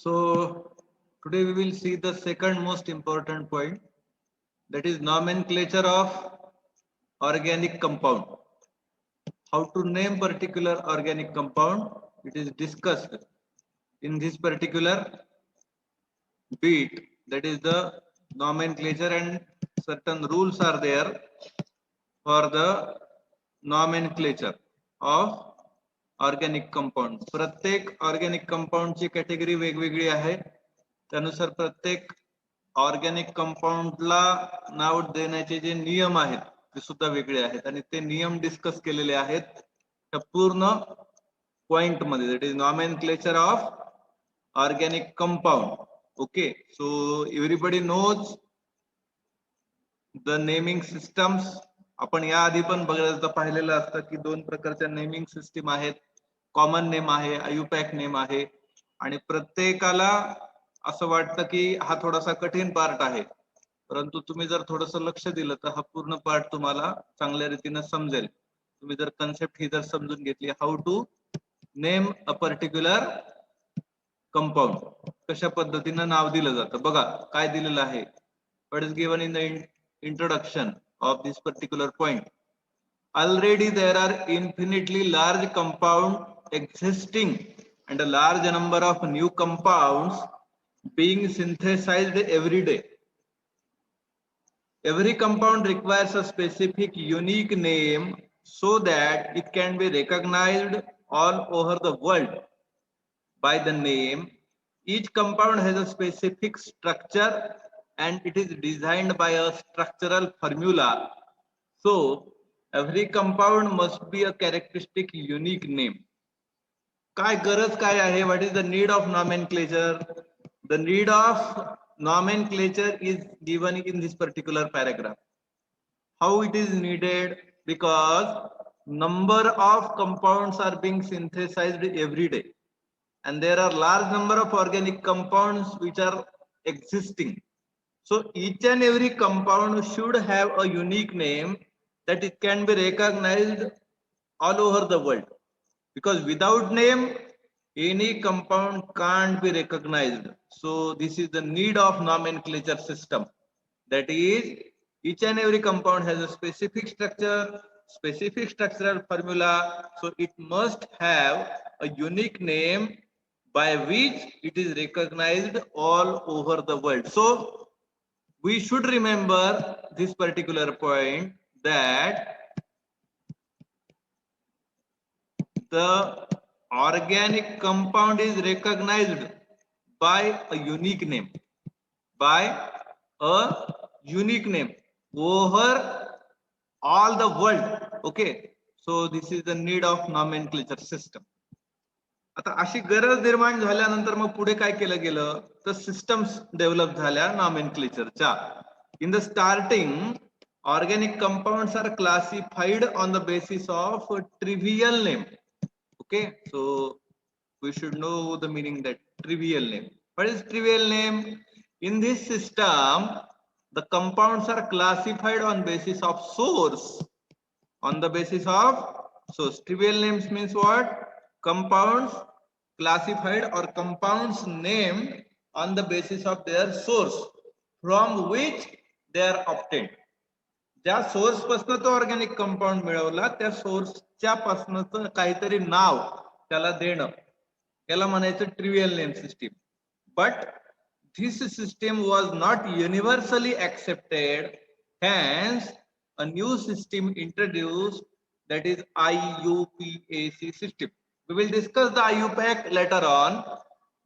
So today we will see the second most important point, that is nomenclature of organic compound. How to name particular organic compound, it is discussed in this particular bit, that is the nomenclature, and certain rules are there for the nomenclature of organic compound. प्रत्येक organic कंपाऊंडची category वेगवेगळी आहे, त्यानुसार प्रत्येक organic कंपाऊंडला नाव देण्याचे जे नियम आहेत ते सुद्धा वेगळे आहेत, आणि ते नियम डिस्कस केलेले आहेत त्या पूर्ण पॉइंट मध्ये, that is nomenclature of organic compound. Okay, so everybody knows the naming systems. आपण याआधी पण बघायला पाहिलेलं असतं की दोन प्रकारच्या नेमिंग सिस्टीम आहेत, कॉमन नेम आहे, आयुपॅक नेम आहे, आणि प्रत्येकाला असं वाटतं की हा थोडासा कठीण पार्ट आहे, परंतु तुम्ही जर थोडंसं लक्ष दिलं तर हा पूर्ण पार्ट तुम्हाला चांगल्या रीतीने समजेल. तुम्ही जर कन्सेप्ट ही जर समजून घेतली, how to name a particular compound, कशा पद्धतीनं नाव दिलं जातं. बघा काय दिलेलं आहे, what is given in the introduction of this particular point. Already there are infinitely large compound existing and a large number of new compounds being synthesized every day. Every compound requires a specific unique name so that it can be recognized all over the world by the name. Each compound has a specific structure and it is designed by a structural formula. So every compound must be a characteristic unique name. काय गरज काय आहे? What is the need of nomenclature? The need of nomenclature is given in this particular paragraph. How it is needed? Because number of compounds are being synthesized every day, and there are large number of organic compounds which are existing. So each and every compound should have a unique name that it can be recognized all over the world, because without name any compound can't be recognized. So this is the need of nomenclature system, that is each and every compound has a specific structure, specific structural formula, so it must have a unique name by which it is recognized all over the world. So we should remember this particular point, that the organic compound is recognized by a unique name, by a unique name over all the world. Okay, so this is the need of nomenclature system. आता अशी गरज निर्माण झाल्यानंतर मग पुढे काय केलं गेलं, तर सिस्टम्स डेव्हलप झाल्या नॉमेनक्लेचरच्या. In the starting organic compounds are classified on the basis of trivial name. Okay, so we should know the meaning that trivial name. What is trivial name? In this system the compounds are classified on basis of source, on the basis of source. Trivial names means what? Compounds classified or compounds named on the basis of their source from which they are obtained. ज्या source पासून तो organic compound मिळवला त्या सोर्सच्या पासूनच काहीतरी नाव त्याला देणं, याला म्हणायचं trivial name system. But this system was not universally accepted, hence a new system introduced, that is IUPAC system. We will discuss the IUPAC later on,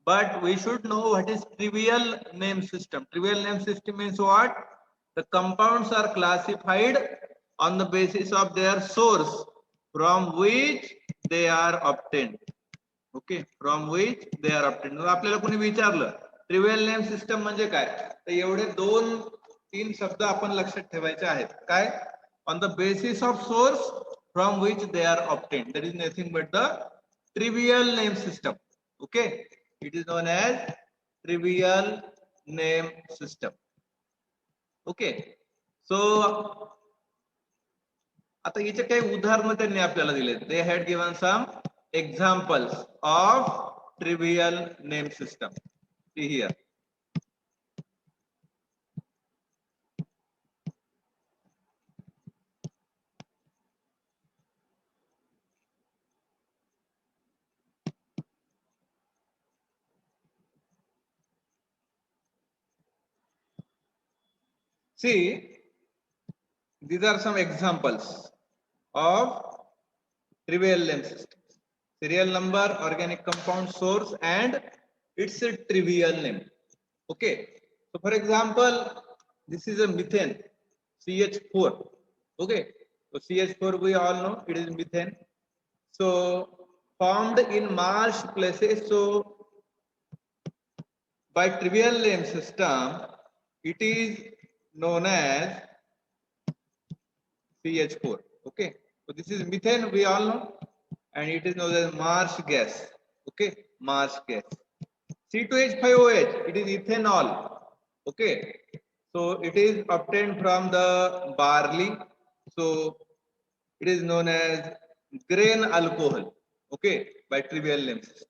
but we should know what is trivial name system. Trivial name system means what? The compounds are classified on the basis of their source from which they are obtained. Okay, from which they are obtained. आपल्याला कोणी विचारलं ट्रिव्हियल name system म्हणजे काय, तर एवढे 2-3 शब्द आपण लक्षात ठेवायचे आहेत. काय? On the basis of source from which they are obtained, that is nothing but the trivial name system. Okay, it is known as trivial name system. Okay, so आता याचे काही उदाहरण त्यांनी आपल्याला दिले. They had given some examples of trivial name system. See here. See, these are some examples of trivial name systems. Serial number, organic compound, source, and it's a trivial name. Okay. So for example, this is a methane, CH4. Okay. So CH4 we all know it is methane. So formed in marsh places. So by trivial name system, it is known as CH4. Okay. So this is methane we all know, and it is known as marsh gas. Okay. Marsh gas. C2H5OH, it is ethanol. Okay. So it is obtained from the barley. So it is known as grain alcohol. Okay. By trivial name system.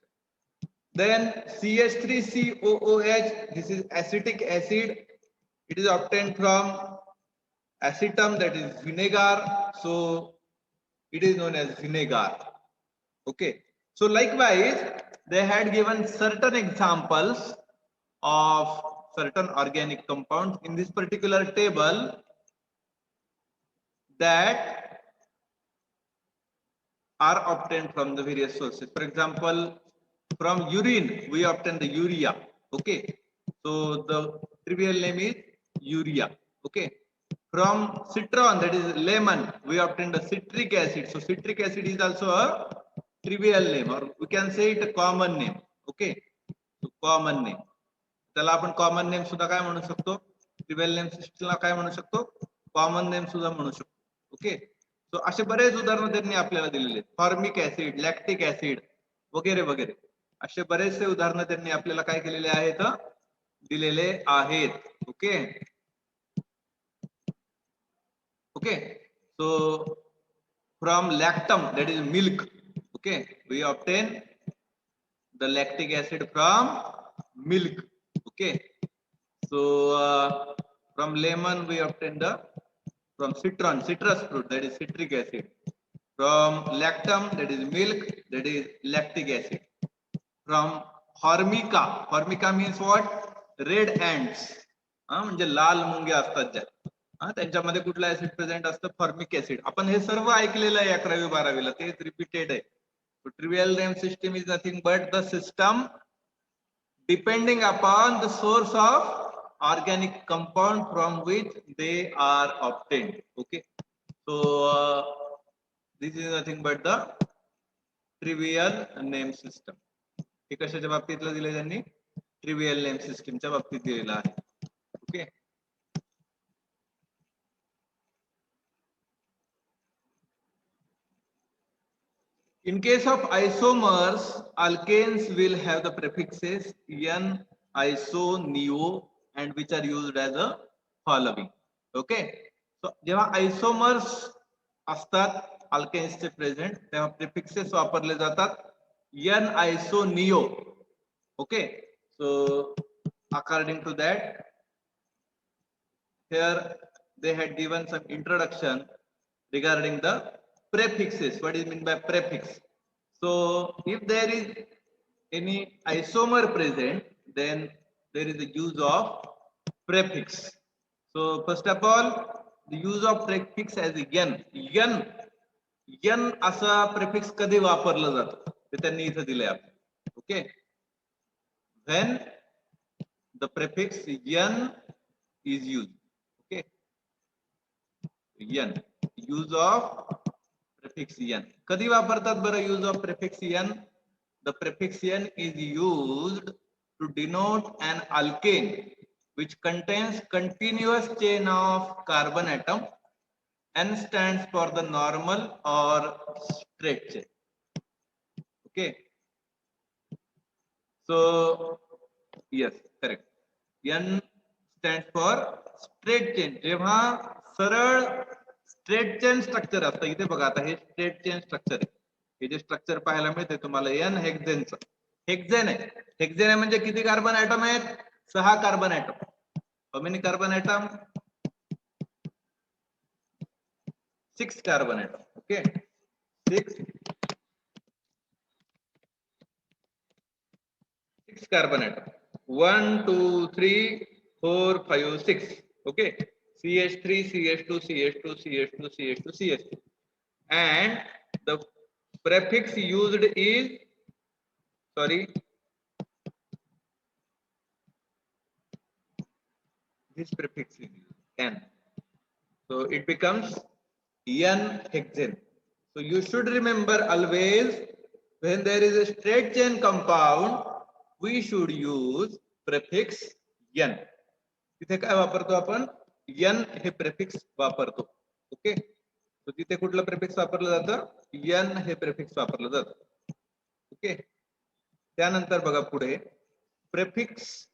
Then CH3COOH, this is acetic acid. It is obtained from acetum, that is vinegar. So it is known as vinegar. Okay. So likewise, they had given certain examples of certain organic compounds in this particular table that are obtained from the various sources. For example, from urine, we obtain the urea. Okay. So the trivial name is urea. Okay. From citron, that is lemon, we obtain the citric acid. So citric acid is also a trivial name, or we can say it a common name. Okay. So common name. त्याला आपण common name सुद्धा काय म्हणू शकतो, trivial name सिस्टमला काय म्हणू शकतो, कॉमन नेम सुद्धा म्हणू शकतो. ओके. सो असे बरेच उदाहरण त्यांनी आपल्याला दिलेले आहेत. फॉर्मिक ऍसिड, लॅक्टिक ऍसिड वगैरे वगैरे असे बरेचसे उदाहरण त्यांनी आपल्याला काय केलेले आहेत, दिलेले आहेत. Okay. Okay. So from lactum, that is milk. Okay, we obtain the lactic acid from milk. Okay. So from lemon we obtain the, from citron, citrus fruit, that is citric acid. From lactum, that is milk, that is lactic acid. From formica, formica means what? Red ants. म्हणजे लाल मुंग्या असतात ज्या, त्यांच्यामध्ये कुठला acid present असतं, formic acid. आपण हे सर्व ऐकलेलं आहे 11वी-12वीला, तेच रिपीटेड आहे. Trivial name system is nothing but the system depending upon the source of organic compound from which they are obtained. Okay. So this is nothing but the trivial name system. हे कशाच्या बाबतीतलं दिले त्यांनी, trivial name सिस्टमच्या बाबतीत दिलेलं आहे. Okay. In case of isomers, alkanes will have the prefixes n, iso, neo, and which are used as a following. Okay. So जेव्हा isomers असतात alkanes चे present, तेव्हा prefixes वापरले जातात n, iso, neo. Okay. So according to that, here they had given some introduction regarding the prefixes. What is meant by prefix? So if there is any isomer present, then there is the use of prefix. So first of all, the use of prefix as n. n असा prefix कधी वापरला जातो ते त्यांनी इथे दिले आहे. Okay. When the prefix n is used. Okay. n, use of prefix n. कधी वापरतात बरं use of prefix n? The prefix n is used to denote an alkane which contains continuous chain of carbon atom. N stands for the normal or straight chain. Okay. So yes, correct. N stands for straight chain. जेव्हा सरळ straight chain structure असतं, इथे बघा आता हे straight chain structure आहे. हे जे स्ट्रक्चर पाहायला मिळते तुम्हाला n हेक्सेनचं, हेक्सेन आहे. हेक्सेन आहे म्हणजे किती कार्बन ऍटम आहेत? 6 carbon atom. How many carbon atom? 6 carbon atom. Okay, 6 carbon atom. 1, 2, 3, 4, 5, 6. Okay. CH3, CH2, CH2, CH2, CH2, CH2. And the prefix used is, sorry, this prefix is N. So it becomes N hexane. So you should remember always, when there is a straight chain compound, we should use prefix N. तिथे काय वापरतो आपण? N हे prefix वापरतो. Okay, so तिथे कुठलं prefix वापरलं जातं? N हे प्रेफिक्स वापरलं जातं. ओके, त्यानंतर बघा पुढे prefix,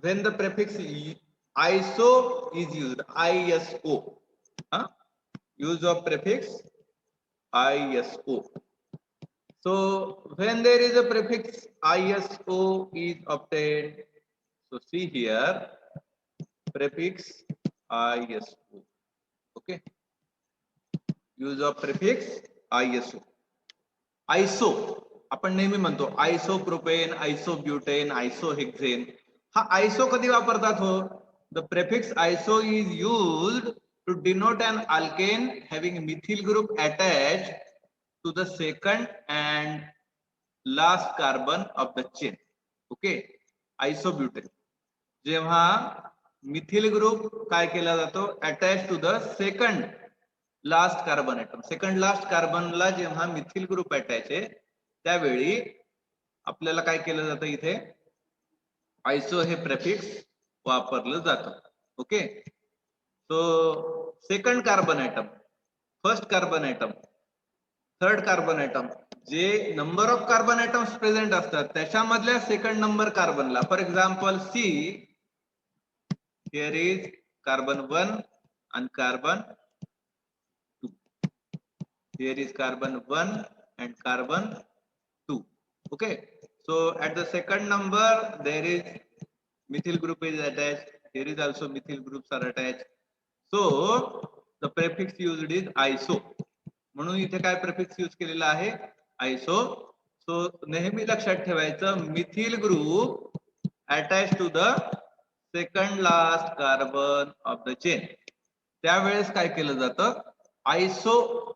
when the prefix iso is used, ISO, use of prefix ISO. So when there is a prefix ISO is obtained, so see here, prefix ISO. Okay, use of prefix ISO. आयसो आपण नेहमी म्हणतो आयसोप्रोपेन, आयसोब्युटेन, आयसोहेक्सेन. हा आयसो कधी वापरतात हो? The prefix iso is used to denote an alkane having methyl group attached to the second and last carbon of the chain. Okay, isobutane जेव्हा methyl group काय केला जातो? Attach to the second last carbon atom. Second last कार्बनला जेव्हा methyl group attach आहे त्यावेळी आपल्याला काय केलं जातं? इथे आयसो हे प्रेफिक्स वापरलं जातं. Okay, so second carbon atom, first carbon atom, third carbon atom, जे number of carbon atoms present असतात त्याच्यामधल्या सेकंड नंबर कार्बनला, for example see, here is carbon 1 and carbon 2. Here is carbon 1 and carbon 2. Okay, so at the second number there is methyl group is attached. Here is also methyl groups are attached. So the prefix used is iso. म्हणून इथे काय prefix use केलेला आहे? आयसो. So नेहमी लक्षात ठेवायचं, methyl group attach to the second last carbon of the chain, त्यावेळेस काय केलं जातं? आयसो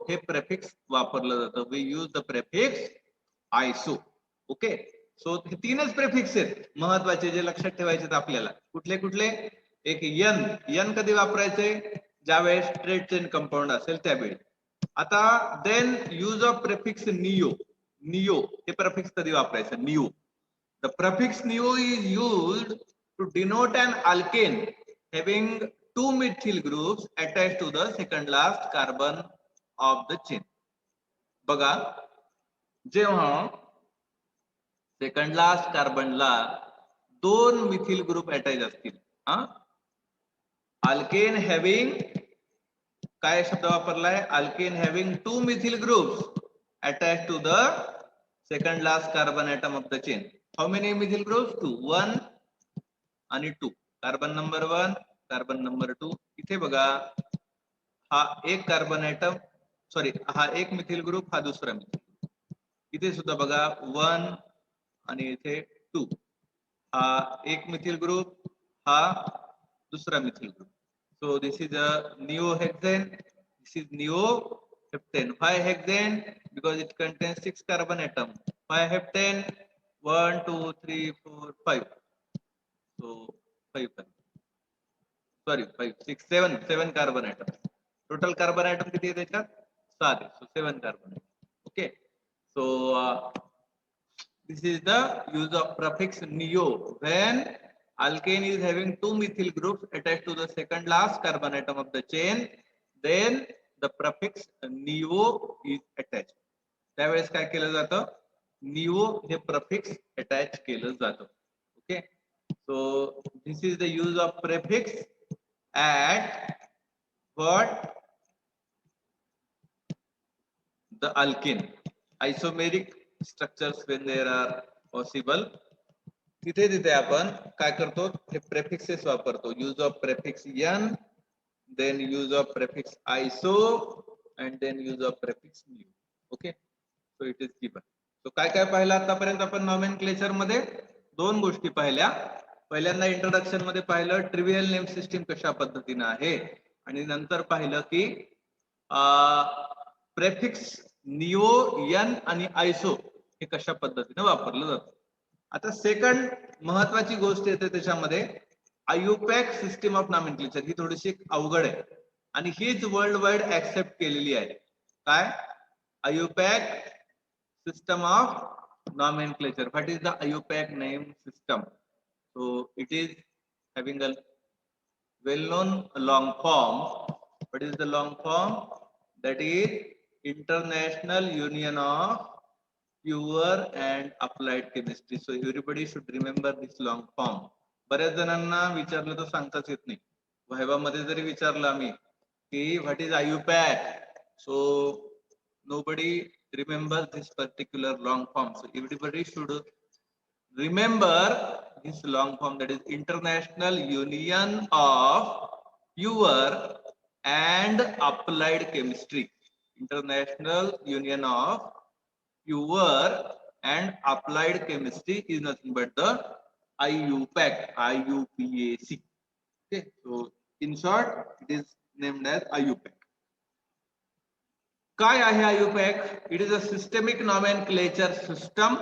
हे प्रेफिक्स वापरलं जातं. We use the prefix iso. Okay, so हे तीनच प्रेफिक्स आहेत महत्वाचे जे लक्षात ठेवायचे आपल्याला. कुठले कुठले? एक एन. एन कधी वापरायचे? ज्यावेळेस स्ट्रेट चेन कंपाऊंड असेल त्यावेळी. आता देन यूज ऑफ प्रेफिक्स नियो. नियो हे प्रेफिक्स कधी वापरायचं? Neo. The prefix neo is used to denote an alkane having two methyl groups attached to the second last carbon of the chain. बघा, जेव्हा सेकंड लास्ट कार्बनला 2 मिथिल ग्रुप अटॅच असतील, alkane having, काय शब्द वापरलाय? Alkane having 2 methyl groups attach to the second last carbon atom of the chain. How many methyl groups? 2, 1 आणि 2. Carbon number 1, carbon number 2. इथे बघा, हा एक कार्बन ऍटम, सॉरी, हा एक मिथिल ग्रुप, हा दुसरा मिथिल ग्रुप. इथे सुद्धा बघा 1 आणि इथे 2. हा एक मिथिल ग्रुप, हा दुसरा methyl group. So this is a neohexane. This is neoheptane. Why hexane? Because it contains 6 carbon atoms. Why heptane? 1, 2, 3, 4, 5. So 5. Sorry, 5, 6, 7 carbon atoms. Total carbon atom किती आहे त्याच्यात? 7. So 7 carbon atoms. Okay. So this is the use of prefix neo when alkane is having 2 methyl groups attached to the second last carbon atom of the chain, then the prefix neo is attached. त्यावेळेस काय केलं जातं? Neo हे prefix attach केलं जातं. Okay, so this is the use of prefix at what? The alkene isomeric structures when there are possible, तिथे तिथे आपण काय करतो, हे प्रेफिक्सेस वापरतो. Use of prefix n, then use of prefix iso, and then use of prefix neo. Okay, so it is given. So काय काय पाहिलं आतापर्यंत आपण नॉमेनक्लेचर मध्ये? दोन गोष्टी पाहिल्या. पहिल्यांदा इंट्रोडक्शन मध्ये पाहिलं ट्रिव्हियल नेम सिस्टीम कशा पद्धतीने आहे, आणि नंतर पाहिलं की प्रेफिक्स निओ, यन आणि आयसो हे कशा पद्धतीने वापरलं जातं. आता सेकंड महत्वाची गोष्ट येते त्याच्यामध्ये, आयुपॅक सिस्टीम ऑफ नॉमेनक्लेचर. ही थोडीशी अवघड आहे आणि हीच वर्ल्ड वाईड ऍक्सेप्ट केलेली आहे. काय? IUPAC system of nomenclature. What is the IUPAC name system? So it is having a well-known long form. What is the long form? That is International Union of Pure and Applied Chemistry. So everybody should remember this long form. बऱ्याच जणांना विचारलं तर सांगताच येत नाही. Viva मध्ये जरी विचारलं आम्ही की what is IUPAC, so nobody remember this particular long form. So everybody should remember this long form, that is International Union of Pure and Applied Chemistry. International Union of Pure and Applied Chemistry is nothing but the IUPAC, IUPAC. Okay, so in short it is named as IUPAC. काय आहे IUPAC? It is a systemic nomenclature system.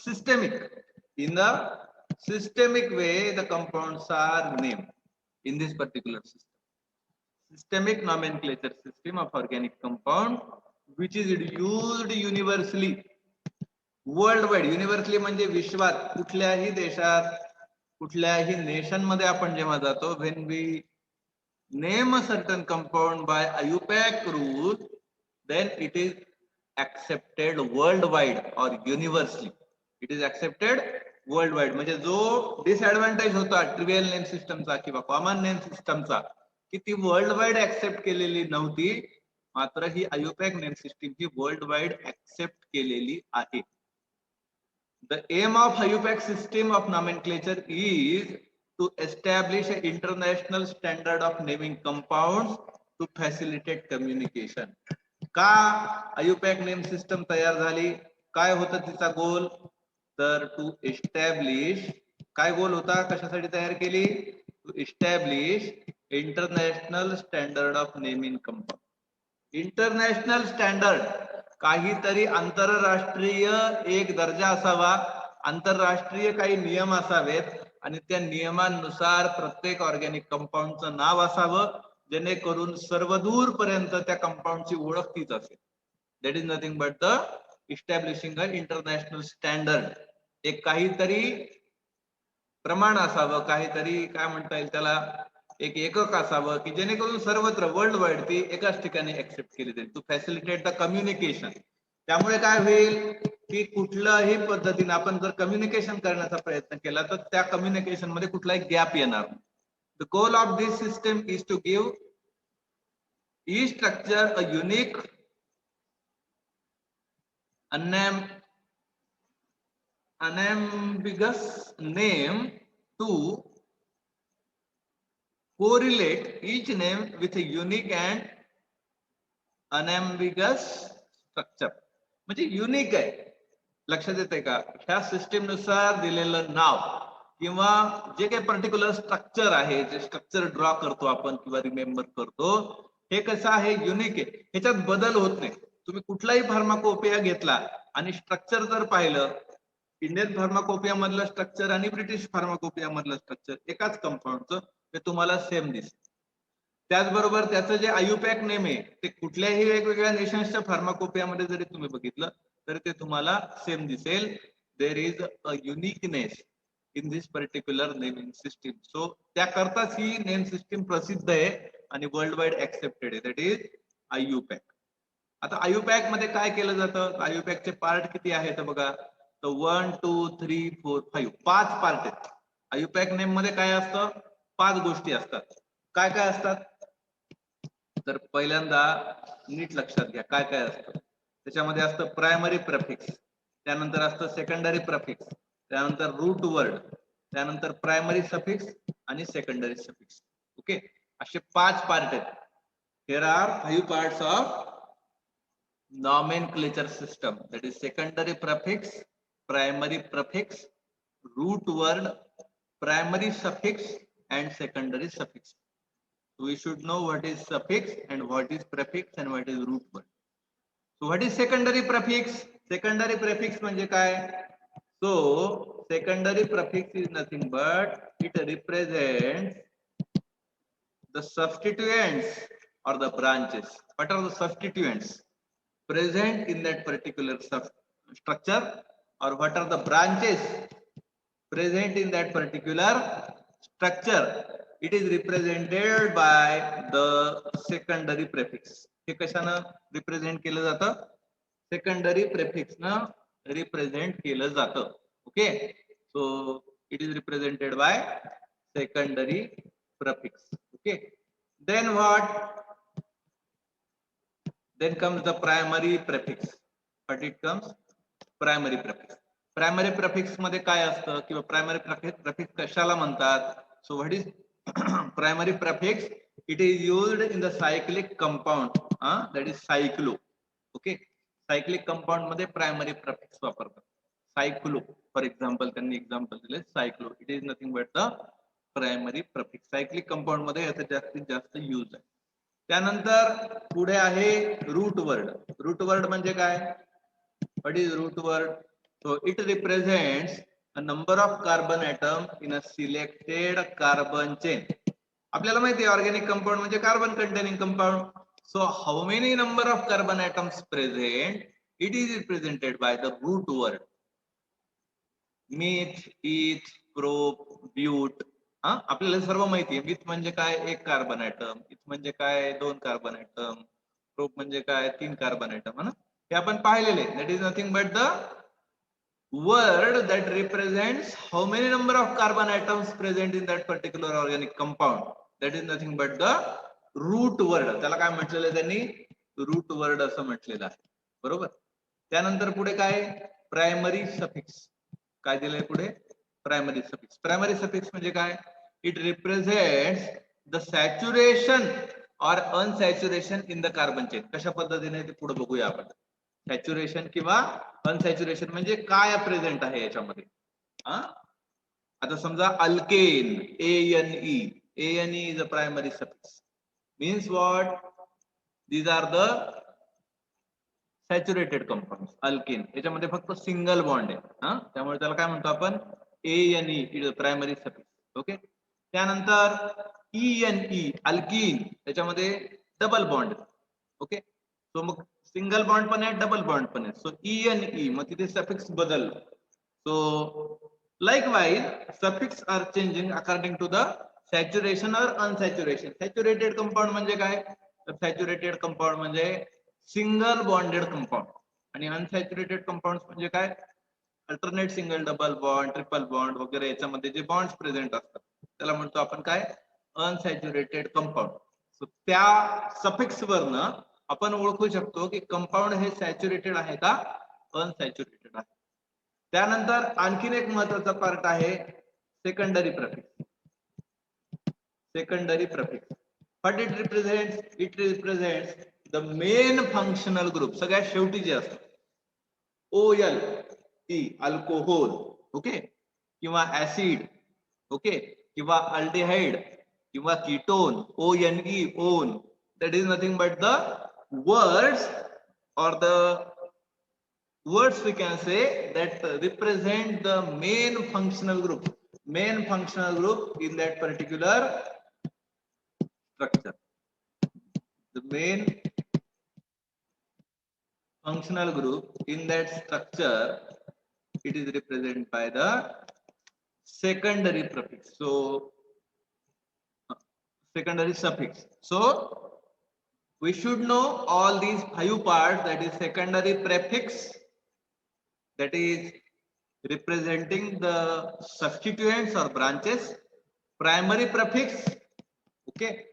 Systemic. In the systemic way, the compounds are named in this particular system. Systemic nomenclature system of organic compound, which is used universally, worldwide. Universally म्हणजे विश्वात कुठल्याही देशात, कुठल्याही nation मध्ये आपण जेव्हा जातो, when we name a certain compound by IUPAC rule, then it is accepted worldwide or universally. It is accepted worldwide. म्हणजे जो डिसएडव्हान्टेज होता ट्रिवियल नेम सिस्टमचा किंवा कॉमन नेम सिस्टमचा, की ती वर्ल्ड वाईड ऍक्सेप्ट केलेली नव्हती, मात्र ही IUPAC नेम सिस्टीम ही वर्ल्ड वाईड ऍक्सेप्ट केलेली आहे. The aim of IUPAC system of nomenclature is to establish an international standard of naming compounds to facilitate communication. का IUPAC नेम सिस्टम तयार झाली? काय होतं तिचा गोल? तर टू एस्टॅब्लिश, काय गोल होता, कशासाठी तयार केली? To establish international standard of naming compound. International standard, काहीतरी आंतरराष्ट्रीय एक दर्जा असावा, आंतरराष्ट्रीय काही नियम असावेत आणि त्या नियमांनुसार प्रत्येक ऑर्गॅनिक कंपाऊंडचं नाव असावं, जेणेकरून सर्वदूर पर्यंत त्या कंपाऊंडची ओळख तीच असेल. That is nothing but the इस्टॅब्लिशिंग a international standard. एक काहीतरी प्रमाण असावं, काहीतरी काय म्हणता येईल त्याला, एक एकक असावं की जेणेकरून सर्वत्र वर्ल्ड वाईड ती एकाच ठिकाणी ऍक्सेप्ट केली जाईल. To facilitate the communication. त्यामुळे काय होईल की कुठल्याही पद्धतीने आपण जर कम्युनिकेशन करण्याचा प्रयत्न केला तर त्या कम्युनिकेशन मध्ये कुठलाही गॅप येणार नाही. The goal of this system is to give each structure a unique unambiguous name to correlate each name with a unique and unambiguous structure. म्हणजे युनिक आहे, लक्षात येते का? ह्या सिस्टीम नुसार दिलेलं नाव किंवा जे काही पर्टिक्युलर स्ट्रक्चर आहे, जे स्ट्रक्चर ड्रॉ करतो आपण किंवा रिमेंबर करतो, हे कसं आहे, युनिक आहे. ह्याच्यात बदल होत नाही. तुम्ही कुठलाही फार्माकोपिया घेतला आणि स्ट्रक्चर जर पाहिलं, इंडियन फार्माकोपिया मधलं स्ट्रक्चर आणि ब्रिटिश फार्माकोपिया मधलं स्ट्रक्चर एकाच कंपाऊंडचं, ते तुम्हाला सेम दिसेल. त्याचबरोबर त्याचं जे IUPAC नेम आहे ते कुठल्याही वेगवेगळ्या नेशन्सच्या फार्माकोपियामध्ये जरी तुम्ही बघितलं तर ते तुम्हाला सेम दिसेल. There is a uniqueness in this particular naming system. So त्याकरताच ही नेम सिस्टीम प्रसिद्ध आहे आणि वर्ल्ड वाईड ऍक्सेप्टेड आहे. That is IUPAC. आता IUPAC मध्ये काय केलं जातं? IUPAC चे पार्ट किती आहेत बघा. तर 1 2 3 4 5 5 पार्ट आहेत. IUPAC नेम मध्ये काय असतं? 5 गोष्टी असतात. काय काय असतात? तर पहिल्यांदा नीट लक्षात घ्या काय काय असतं. त्याच्यामध्ये असतं प्रायमरी प्रेफिक्स, त्यानंतर असतं सेकंडरी प्रेफिक्स, त्यानंतर रूट वर्ड, त्यानंतर प्रायमरी सफिक्स आणि सेकंडरी सफिक्स. ओके, असे 5 पार्ट आहेत. Here are 5 parts of nomenclature system, that is secondary prefix, primary prefix, root word, primary suffix and secondary suffix. We should know what is suffix and what is prefix and what is root word. So what is secondary prefix? Secondary prefix म्हणजे काय? So secondary prefix is nothing but it represents the substituents or the branches. What are the substituents present in that particular structure, or what are the branches present in that particular structure? It is represented by the secondary prefix. हे कशानं represent केलं जातं? Secondary prefix न represent केलं जातं. Okay, so it is represented bye secondary prefix. Okay, then what? Then comes the primary prefix. But it comes primary prefix. Primary prefix मध्ये काय असतं किंवा primary prefix कशाला म्हणतात? So what is primary prefix? It is used in the cyclic compound, that is cyclo. Okay, cyclic compound मध्ये primary prefix वापरतात. Cyclo, for example, त्यांनी example दिले cyclo. It is nothing but the primary prefix. Cyclic compound मध्ये याचा जास्तीत जास्त use आहे. त्यानंतर पुढे आहे रूट वर्ड. रूट वर्ड म्हणजे काय? What is root word? So it represents a number of carbon atom in a selected carbon chain. आपल्याला माहिती आहे ऑर्गॅनिक कंपाऊंड म्हणजे carbon containing compound. So how many number of carbon atoms present, it is represented by the root word. Meth, eth, prop, but. आपल्याला सर्व माहिती आहे. Myth म्हणजे काय? 1 कार्बन ॲटम. इथ म्हणजे काय? 2 कार्बन ॲटम. प्रोप म्हणजे काय? 3 कार्बन ॲटम. हे आपण पाहिलेले. That is nothing but the word that represents how many number of carbon atoms present in that particular organic compound. That is nothing but the root word. त्याला काय म्हटलेलं आहे त्यांनी? रूट वर्ड असं म्हटलेलं आहे. बरोबर. त्यानंतर पुढे काय? Primary suffix. काय दिलंय पुढे? Primary suffix. प्रायमरी सफिक्स म्हणजे काय? इट रिप्रेझेंट्स द सॅच्युरेशन और अनसॅच्युरेशन इन द कार्बन चेन. कशा पद्धतीने ते पुढे बघूया आपण. सॅच्युरेशन किंवा अनसॅच्युरेशन म्हणजे काय प्रेझेंट आहे याच्यामध्ये. आता समजा alkane, ANE. ANE is a primary suffix. Means what? These are the saturated compound. Alkane याच्यामध्ये फक्त सिंगल बॉन्ड आहे. त्यामुळे त्याला काय म्हणतो आपण? ANE is a primary suffix. Okay, त्यानंतर ENE अल्कीन, त्याच्यामध्ये डबल बॉन्ड. ओके, सो मग सिंगल बॉन्ड पण आहे, डबल बॉन्ड पण आहे. सो ENE, मग तिथे सफिक्स बदल. So likewise suffix are changing according to the saturation or unsaturation. Saturated compound म्हणजे काय? तर सॅच्युरेटेड कंपाऊंड म्हणजे सिंगल बॉन्डेड कंपाऊंड. आणि अनसॅच्युरेटेड कंपाऊंड म्हणजे काय? Alternate single, double bond, triple bond वगैरे याच्यामध्ये जे बॉन्ड्स प्रेझेंट असतात त्याला म्हणतो आपण काय? Unsaturated compound. सो त्या सफिक्स वरनं आपण ओळखू शकतो की कंपाऊंड हे सॅच्युरेटेड आहे का अनसॅच्युरेटेड आहे. त्यानंतर आणखीन एक महत्वाचा पार्ट आहे secondary prefix. Secondary prefix what it represents? It represents the main functional group. सगळ्यात शेवटी जे असतं OL, अल्कोहोल. ओके, किंवा ऍसिड. ओके, किंवा अल्डिहाइड किंवा ketone, ONE, on. That is nothing but the words or the words we can say that represent the main functional group in that particular structure. The main functional group in that structure, it is represented by the secondary prefix. So secondary suffix. So we should know all these 5 parts, that is secondary prefix, that is representing the substituents or branches. Primary prefix, okay,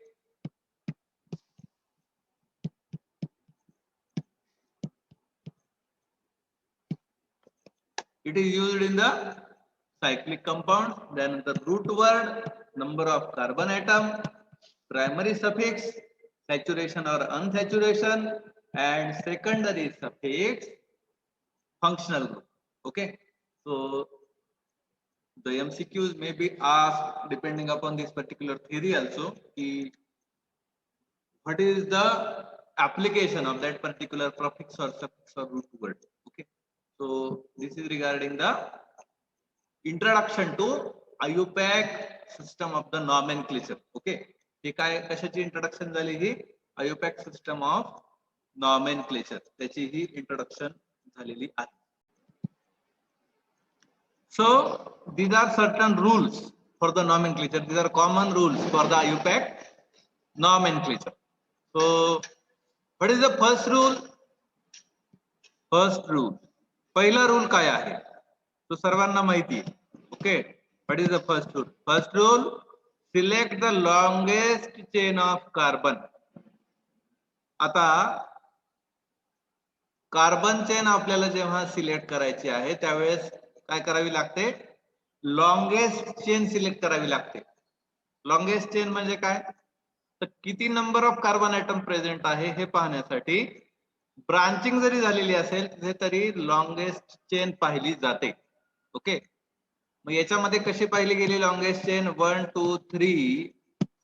it is used in the cyclic compound, then the root word, number of carbon atom, primary suffix, saturation or unsaturation, and secondary suffix, functional group. Okay, so the MCQs may be asked depending upon this particular theory also. What is the application of that particular prefix or suffix or root word? Okay, so this is regarding the introduction to IUPAC system of the nomenclature. Okay, हे काय कशाची introduction झाली ही IUPAC system of nomenclature त्याची ही introduction झालेली आहे. So these are certain rules for the nomenclature. These are common rules for the IUPAC nomenclature. So what is the first rule? First rule. पहिला rule काय आहे तो सर्वांना माहिती आहे. Okay, what is the first rule? First rule, select the longest chain of carbon. आता carbon chain आपल्याला जेव्हा सिलेक्ट करायची आहे त्यावेळेस काय करावी लागते? लॉंगेस्ट चेन सिलेक्ट करावी लागते. लॉंगेस्ट चेन म्हणजे काय? तर किती number of carbon atom present आहे हे पाहण्यासाठी ब्रांचिंग जरी झालेली असेल तिथे तरी लॉंगेस्ट चेन पाहिली जाते. ओके, मग याच्यामध्ये कशी पाहिली गेली लॉंगेस्ट चेन? 1 2 3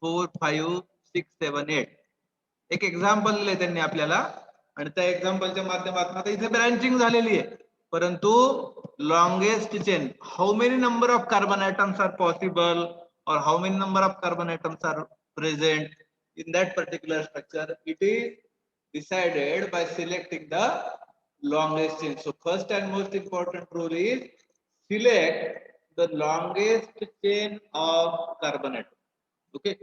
4 5 6 7 8. एक एक्झाम्पल दिले त्यांनी आपल्याला आणि त्या एक्झाम्पलच्या माध्यमातून आता इथे ब्रांचिंग झालेली आहे परंतु longest chain, how many number of carbon atoms are possible or how many number of carbon atoms are present in that particular structure, it is decided by selecting the longest chain. So first and most important rule is select the longest chain of carbon atom. Okay,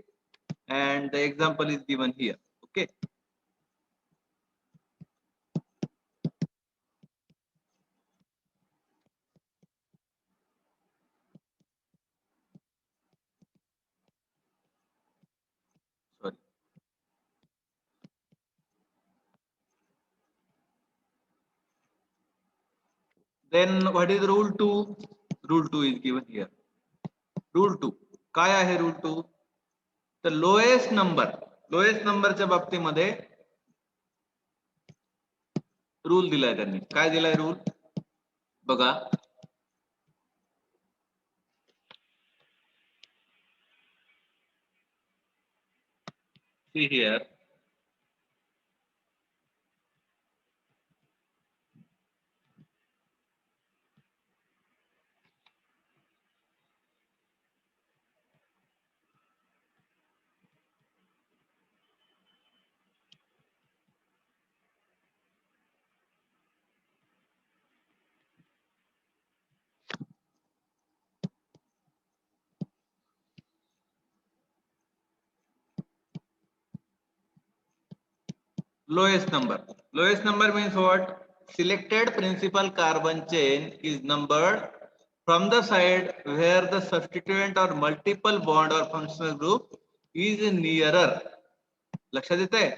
and the example is given here. Okay, sorry. Then what is rule 2? Rule 2 is given here. Rule 2 काय आहे? Rule 2, the lowest नंबरच्या बाबतीमध्ये rule दिलाय त्यांनी. काय दिलाय rule बघा. See here, lowest number means what? Selected principal carbon chain is numbered from the side where the substituent or multiple bond or functional group is nearer. लक्षात येते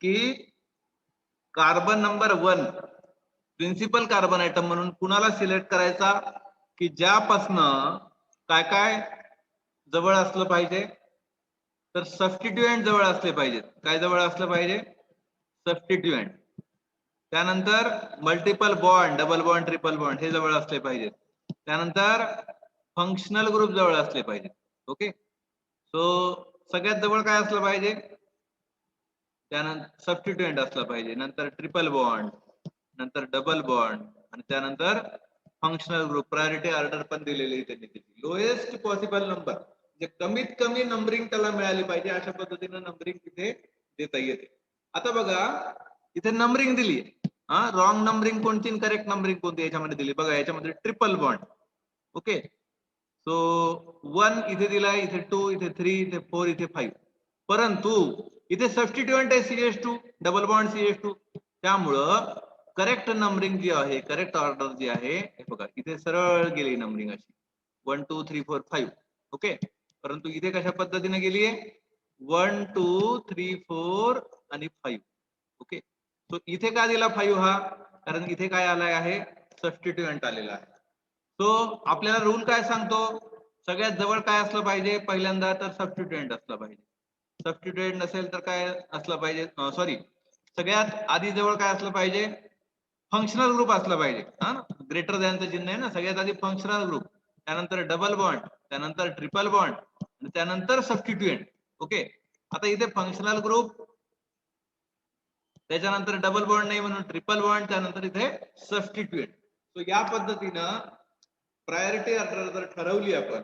की carbon number 1 principal carbon atom म्हणून कुणाला select करायचा की ज्यापासनं काय काय जवळ असलं पाहिजे? तर सबस्टिट्यूएंट जवळ असले पाहिजेत. काय जवळ असलं पाहिजे? सबस्टिट्यूएंट. त्यानंतर multiple bond, double bond, triple bond हे जवळ असले पाहिजेत. त्यानंतर फंक्शनल ग्रुप जवळ असले पाहिजेत. ओके, सो सगळ्यात जवळ काय असलं पाहिजे? त्यानंतर सबस्टिट्यूएंट असलं पाहिजे, नंतर ट्रिपल बॉन्ड, नंतर डबल बॉन्ड आणि त्यानंतर फंक्शनल ग्रुप. प्रायोरिटी ऑर्डर पण दिलेली आहे त्यांनी. लोएस्ट पॉसिबल नंबर म्हणजे कमीत कमी नंबरिंग त्याला मिळाली पाहिजे अशा पद्धतीने नंबरिंग तिथे देता येते. आता बघा इथे नंबरिंग दिली, रॉंग नंबरिंग कोणती, करेक्ट नंबरिंग कोणती याच्यामध्ये दिली बघा. याच्यामध्ये ट्रिपल बॉन्ड. ओके, सो 1 इथे दिलाय, इथे 2, इथे 3, इथे 4, इथे 5. परंतु इथे सबस्टिट्यूएंट आहे CH2, डबल बॉन्ड CH2. त्यामुळं करेक्ट नंबरिंग जी आहे, करेक्ट ऑर्डर जी आहे हे बघा इथे सरळ गेली नंबरिंग अशी 1 2 3 4 5. ओके, परंतु इथे कशा पद्धतीने गेली आहे? 1 2 3 4 आणि 5. ओके, तो इथे का दिला 5 हा? कारण इथे काय आलाय आहे? सबस्टिट्यूएंट आलेला आहे. सो आपल्याला रूल काय सांगतो, सगळ्यात जवळ काय असलं पाहिजे, पहिल्यांदा तर सबस्टिट्यूएंट असलं पाहिजे. सबस्टिट्यूएंट नसेल तर काय असलं पाहिजे, सॉरी, सगळ्यात आधी जवळ काय असलं पाहिजे, फंक्शनल ग्रुप असला पाहिजे. हा, ग्रेटर दॅनचं चिन्ह आहे ना, सगळ्यात आधी फंक्शनल ग्रुप, त्यानंतर डबल बॉन्ड, त्यानंतर ट्रिपल बॉन्ड आणि त्यानंतर सबस्टिट्यूएंट. ओके, आता इथे फंक्शनल ग्रुप, त्याच्यानंतर डबल बॉन्ड नाही म्हणून ट्रिपल बॉन्ड, त्यानंतर इथे सबस्टिट्यूएंट. सो या पद्धतीनं प्रायोरिटी ऑर्डर जर ठरवली आपण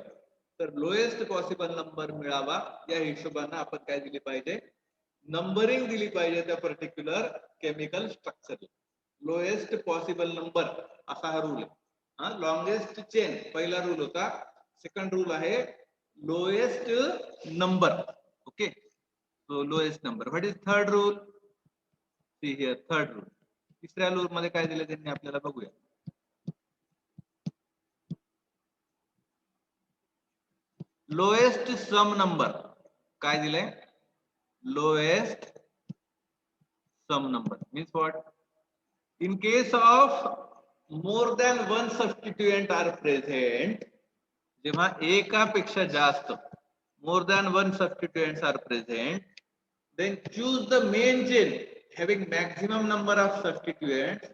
तर लोएस्ट पॉसिबल नंबर मिळावा या हिशोबाने आपण काय दिली पाहिजे, नंबरिंग दिली पाहिजे त्या particular chemical structure. Lowest possible number असा हा रूल आहे. हा, लॉंगेस्ट चेन पहिला रूल होता. सेकंड रूल आहे lowest number. Okay, so lowest number. What is third rule? See here, third rule. तिसऱ्या रूल मध्ये काय दिले त्यांनी आपल्याला बघूया. लोएस्ट सम नंबर काय दिले, lowest sum number means what, in case of more than one substituent are present, जेव्हा एकापेक्षा जास्त, more than one substituents are present, then choose the main chain having maximum number of substituents,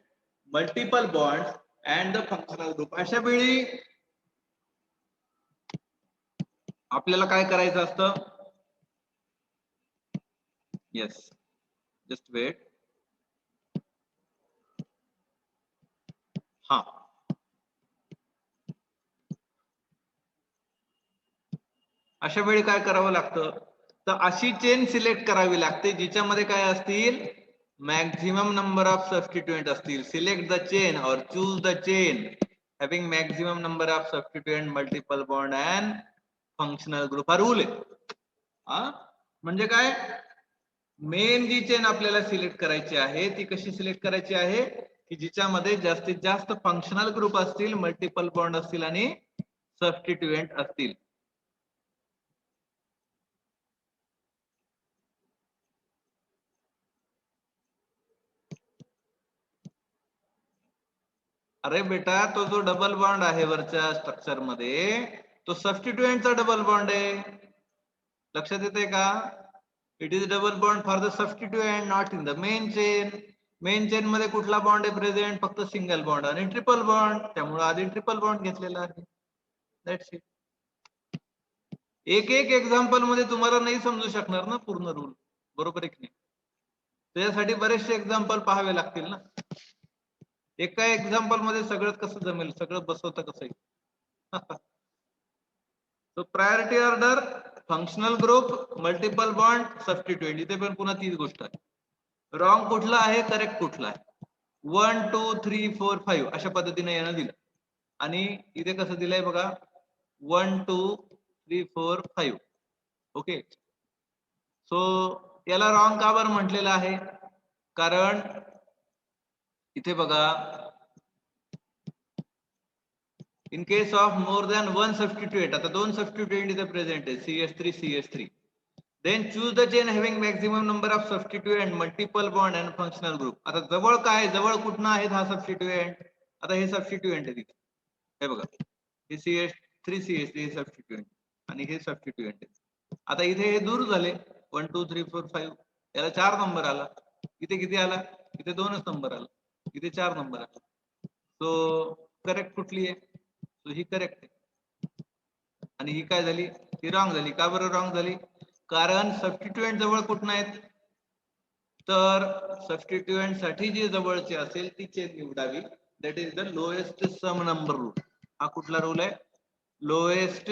multiple bonds and the functional group. अशा वेळी आपल्याला काय करायचं असतं, yes, just weight. हा, अशा वेळी काय करावं लागतं, तर अशी चेन सिलेक्ट करावी लागते जिच्यामध्ये काय असतील, मॅक्झिमम नंबर ऑफ सबस्टिट्यूएंट असतील. Select the chain or choose the chain having maximum number of substituent, multiple bond and functional group. हा रूल आहे. हा, म्हणजे काय, मेन जी चेन आपल्याला सिलेक्ट करायची आहे ती कशी सिलेक्ट करायची आहे, की जिच्यामध्ये जास्तीत जास्त फंक्शनल ग्रुप असतील, मल्टिपल बॉन्ड असतील आणि सबस्टिट्यूएंट असतील. अरे बेटा, तो जो डबल बॉन्ड आहे वरच्या स्ट्रक्चर मध्ये, तो सबस्टिट्यूएंटचा डबल बॉन्ड आहे. लक्षात येते का? It is double bond for the substituent, not in the main chain. Main chain मध्ये कुठला बॉन्ड आहे प्रेझेंट, फक्त सिंगल बॉन्ड आणि ट्रिपल बॉन्ड, त्यामुळे आधी ट्रिपल बॉन्ड घेतलेला आहे. That's it. एक एक एक्झाम्पल मध्ये तुम्हाला नाही समजू शकणार ना पूर्ण रूल, बरोबर आहे की नाही? त्याच्यासाठी बरेचसे एक्झाम्पल पाहावे लागतील ना. एका एक्झाम्पल मध्ये सगळं कसं जमेल, सगळं बसवता कसं येईल? तो priority order, functional group, multiple bond, substituent. इथे पण पुन्हा तीच गोष्ट आहे. रॉंग कुठला आहे, करेक्ट कुठला आहे. 1 2 3 4 5 अशा पद्धतीने यानं दिलं. आणि इथे कसं दिलंय बघा, 1 2 3 4 5. ओके, सो याला रॉंग का बरं म्हटलेलं आहे, कारण इथे बघा, in case of more than one substituent, आता दोन सबस्टिट्यूएंट इथे प्रेझेंट आहे, CH3 CH3, then choose the chain having maximum number of substituent, multiple bond and functional group. आता जवळ काय, जवळ कुठनं आहेत हा सबस्टिट्यूएंट, आता हे सबस्टिट्यूएंट आहे तिथे, हे बघा, हे CH3 CH3 हे सबस्टिट्यूएंट आणि हे सबस्टिट्यूएंट आहे. आता इथे हे दूर झाले, 1 2 3 4 5, याला 4 नंबर आला. इथे किती आला, इथे 2च नंबर आला, इथे 4 नंबर आला. सो करेक्ट कुठली आहे, सो ही करेक्ट आहे. आणि ही काय झाली, ही रॉंग झाली. का बरं रॉंग झाली, कारण सबस्टिट्यूएंट जवळ कुठं आहेत, तर सबस्टिट्यूएंट साठी जी जवळची असेल ती चेन निवडावी. That is the lowest sum number rule. हा कुठला रूल आहे, lowest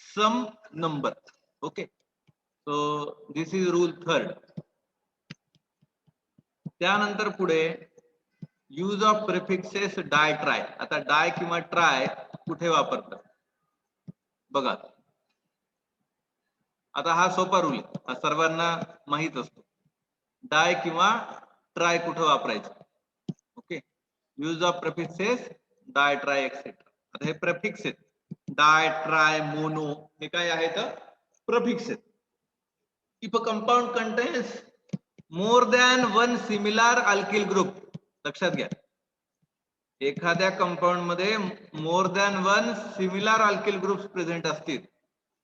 sum number. Okay, so this is rule third. त्यानंतर पुढे use of prefixes di tri. आता डाय किंवा ट्राय कुठे वापरतात बघा. आता हा सोपा रूल आहे, हा सर्वांना माहित असतो. डाय किंवा ट्राय कुठे वापरायचं. Okay, use of prefixes di tri etcetera. आता हे प्रिफिक्स आहेत, डाय ट्राय मोनो, हे काय आहेत, प्रिफिक्स आहेत. If a compound contains more than one similar alkyl group, लक्षात घ्या, एखाद्या कंपाऊंड मध्ये more than one similar alkyl groups present असतील,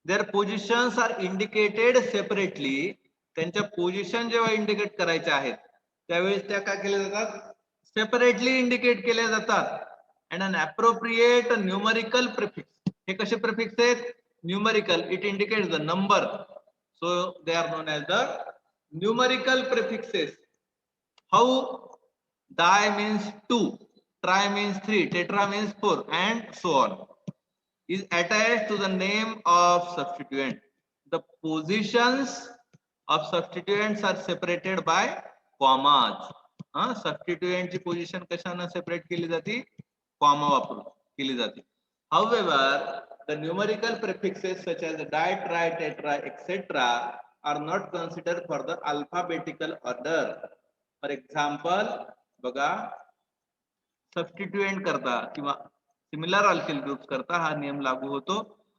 their positions are indicated separately. त्यांच्या पोझिशन जेव्हा इंडिकेट करायच्या आहेत त्यावेळेस त्या काय केल्या जातात, सेपरेटली इंडिकेट केल्या जातात. And an appropriate numerical prefix. हे कसे प्रिफिक्स आहेत, numerical. It indicates the number, so they are known as the numerical prefixes. How, die means 2, tri means 3, tetra means 4, and so on, is attached to the name of substituent. The positions of substituents are separated by commas. Substituent ची position कशाने separate केली जाते, comma वापरून केली जाते. However, the numerical prefixes such as di, tri, tetra, etc. are not considered for the alphabetical order. For example, बघा, सबस्टिट्यूएंट करता किंवा सिमिलर अल्किल ग्रुप्स करता हा नियम लागू होतो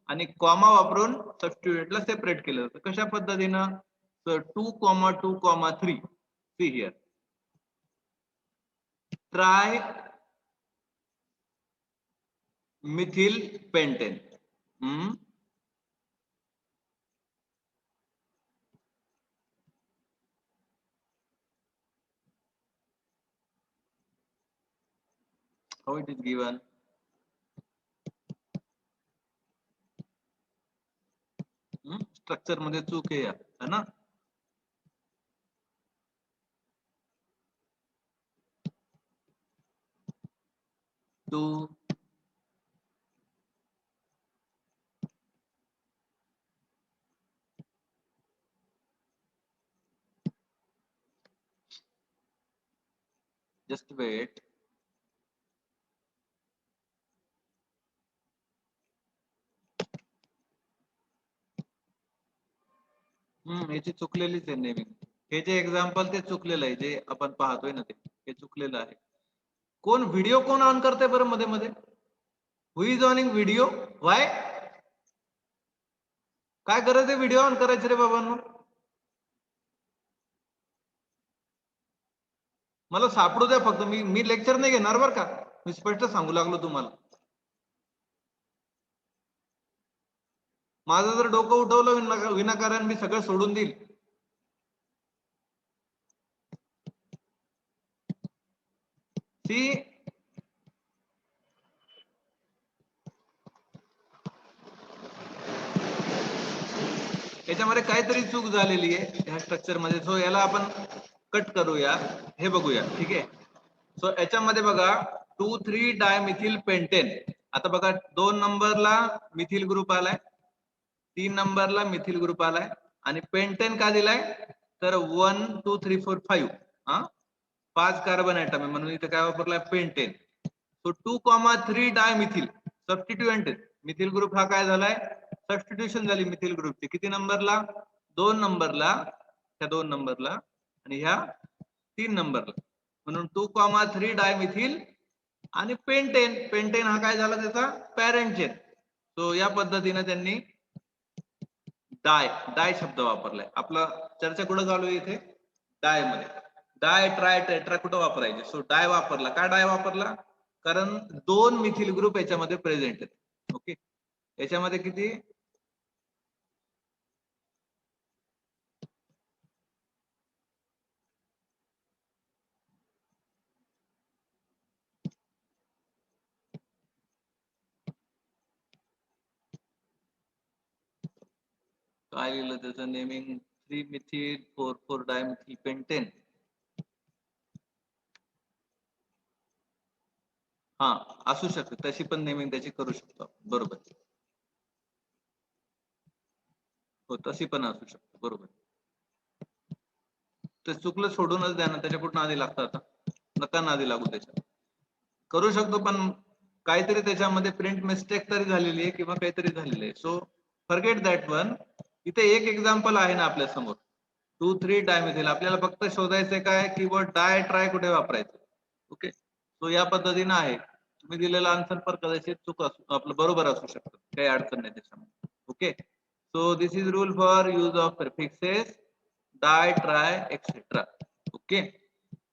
आणि कॉमा वापरून सबस्टिट्यूएंटला सेपरेट केलं जातं. कशा पद्धतीनं, 2,2,3. See here, tri methyl pentane. How it is given? Structure मध्ये चूक आहे है ना. To just wait. याची चुकलेलीच आहे नेहमी. हे जे एक्झाम्पल ते चुकलेलं आहे, जे आपण पाहतोय ना ते चुकलेलं आहे. कोण व्हिडिओ कोण ऑन करते बरं मध्ये मध्ये? हु इज ऑनिंग व्हिडिओ? वाय? काय गरज आहे व्हिडिओ ऑन करायची रे बाबांनो? मला सापडू द्या फक्त, मी लेक्चर नाही घेणार बरं का, मी स्पष्ट सांगू लागलो तुम्हाला. माझं जर डोकं उठवलं विनाकारण मी सगळं सोडून देईल. ती याच्यामध्ये काहीतरी चूक झालेली आहे ह्या स्ट्रक्चर मध्ये. सो याला आपण कट करूया, हे बघूया, ठीक आहे. सो याच्यामध्ये बघा 2,3 डायमिथिल पेंटेन. आता बघा 2 नंबरला मिथिल ग्रुप आलाय, 3 नंबरला मिथिल ग्रुप आलाय आणि पेंटेन का दिलाय तर 1 2 3 4 5 5 कार्बन ऍटम आहे म्हणून इथे काय वापरलाय, pentane. So 2,3 dimethyl substituent. Methyl group हा काय झालाय, सबस्टिट्यूशन झाली मिथिल ग्रुपची. किती नंबरला, 2 नंबरला, ह्या 2 नंबरला आणि ह्या 3 नंबरला. म्हणून 2,3 डायमिथिल आणि पेंटेन. पेंटेन हा काय झाला त्याचा पॅरेंट चेन. सो या पद्धतीने त्यांनी डाय शब्द वापरलाय. आपला चर्चा कुठं चालू आहे इथे, डाय मध्ये. डाय, ट्राय, टेट्रा कुठं वापरायचे, सो डाय वापरला. का डाय वापरला, कारण 2 मिथिल ग्रुप याच्यामध्ये प्रेझेंट आहेत. ओके, याच्यामध्ये किती, काय लिहिलं त्याचं नेमिंग, 3 मिथिल 4 डायमिथिल पेंटेन. हा असू शकते, तशी पण नेमिंग त्याची करू शकतो, बरोबर. हो तशी पण असू शकते, बरोबर. ते चुकलं सोडूनच द्या ना, त्याच्या कुठं नादी लागतं आता, नका नादी लागू त्याच्या. करू शकतो पण काहीतरी त्याच्यामध्ये प्रिंट मिस्टेक तरी झालेली आहे किंवा काहीतरी झालेलं आहे. So forget that one. इथे एक एक्झाम्पल आहे ना आपल्या समोर, 2,3 डायमिथिल. आपल्याला फक्त शोधायचंय काय, कीवर्ड डाय ट्राय कुठे वापरायचं. ओके, सो या पद्धतीने आहे. तुम्ही दिलेला आन्सर पर कदाचित चूक असू, आपलं बरोबर असू शकतं, काही अडचण नाही त्याच्यामध्ये. Okay, so this is rule for use of prefixes, di, tri, etcetera. Okay,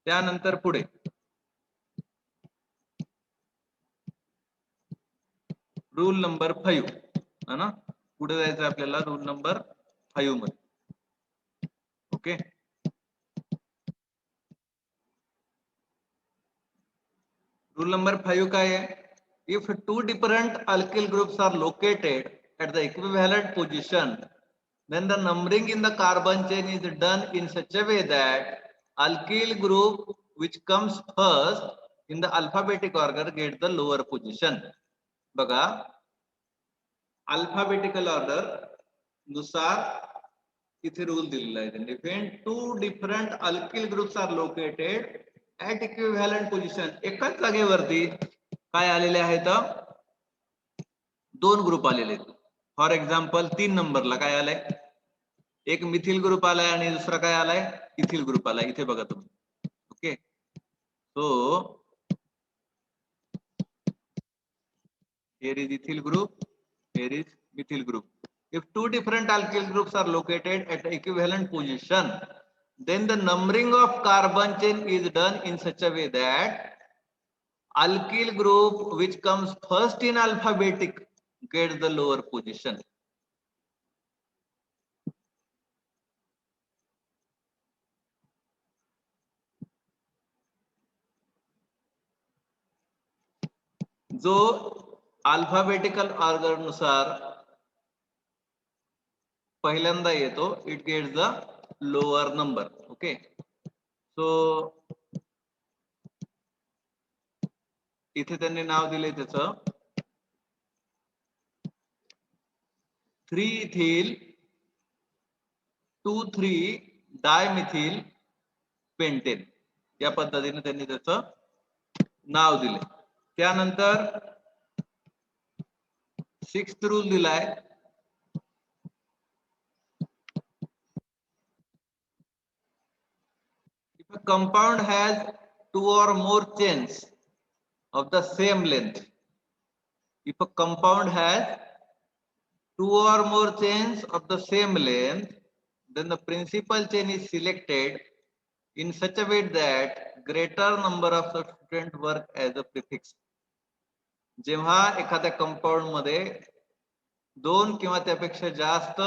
त्यानंतर पुढे रूल नंबर 5 है ना, पुढे जायचं आपल्याला रूल नंबर 5 मध्ये. ओके, रूल नंबर 5 काय आहे? If two different alkyl groups are located at the equivalent position, then the numbering in the carbon chain is done in such a way that alkyl group which comes first in the alphabetic order gets the lower position. बघा, alphabetical order नुसार इथे rule दिलेला आहे त्यांनी. when two different alkyl groups are located at equivalent position, एकाच जागेवरती काय आलेले आहेत? दोन ग्रुप आलेले आहेत. फॉर एक्झाम्पल 3 नंबरला काय आलंय? एक मिथिल ग्रुप आलाय आणि दुसरा काय आलाय? इथिल ग्रुप आलाय. इथे बघा तुम्ही. Okay, so here is ethyl group, here is methyl group. If two different alkyl groups are located at equivalent position, then the numbering of carbon chain is done in such a way that alkyl group which comes first in alphabetic gets the lower position. जो alphabetical order नुसार पहिल्यांदा येतो, it gets the lower number. Okay, so इथे त्यांनी नाव दिले त्याचं 3-ethyl 2,3 dimethyl pentane, या पद्धतीने त्यांनी त्याचं नाव दिले. त्यानंतर 6th रूल दिलाय, if a compound has 2 or more chains of the same length, if a compound has 2 or more chains of the same length, then the principal chain is selected in such a way that greater number of substituent work as a prefix. जेव्हा एखाद्या compound मध्ये 2 किंवा त्यापेक्षा जास्त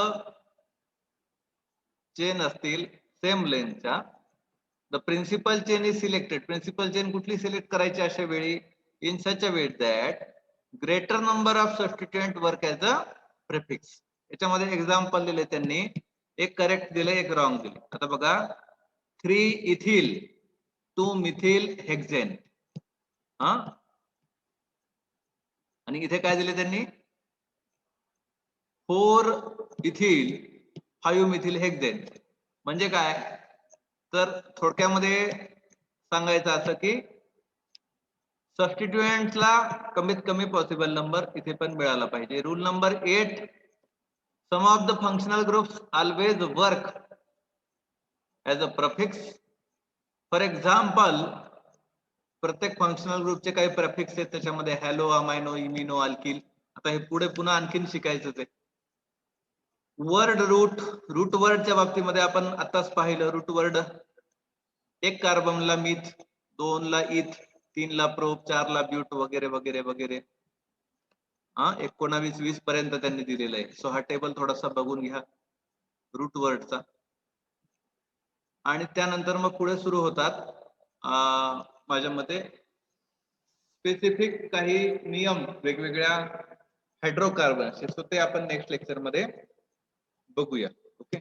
chain असतील same लेंथच्या, the principal chain is selected. Principal chain कुठली select करायची अशा वेळी? In such a way that greater number of substituent work as a prefix. याच्यामध्ये एक्झाम्पल दिले त्यांनी, एक करेक्ट दिले, एक रॉंग दिले. आता बघा, 3 इथिल 2 मिथिल हेक्सेन, हा, आणि इथे काय दिले त्यांनी? 4 इथिल 5 मिथिल हेक्सेन. म्हणजे काय? तर थोडक्यामध्ये सांगायचं असं की सबस्टिट्यूएंट्सला कमीत कमी पॉसिबल नंबर इथे पण मिळाला पाहिजे. Rule number 8, some of the functional groups always work as a prefix. For example, प्रत्येक फंक्शनल ग्रुपचे काही प्रफिक्स आहेत, त्याच्यामध्ये हॅलो, अमायनो, इमिनो, अल्किल. आता हे पुढे पुन्हा आणखीन शिकायचं आहे. वर्ड रूट वर्डच्या बाबतीमध्ये आपण आताच पाहिलं. रूट वर्ड, एक कार्बनला मिथ, 2ला इथ, 3ला प्रोप, 4ला ब्यूट, वगैरे वगैरे वगैरे. हा, 19-20 पर्यंत त्यांनी दिलेलं आहे. सो हा टेबल थोडासा बघून घ्या रूट वर्डचा. आणि त्यानंतर मग पुढे सुरू होतात माझ्या मते स्पेसिफिक काही नियम वेगवेगळ्या हायड्रोकार्बनचे. सो ते आपण नेक्स्ट लेक्चर मध्ये बघूया. ओके.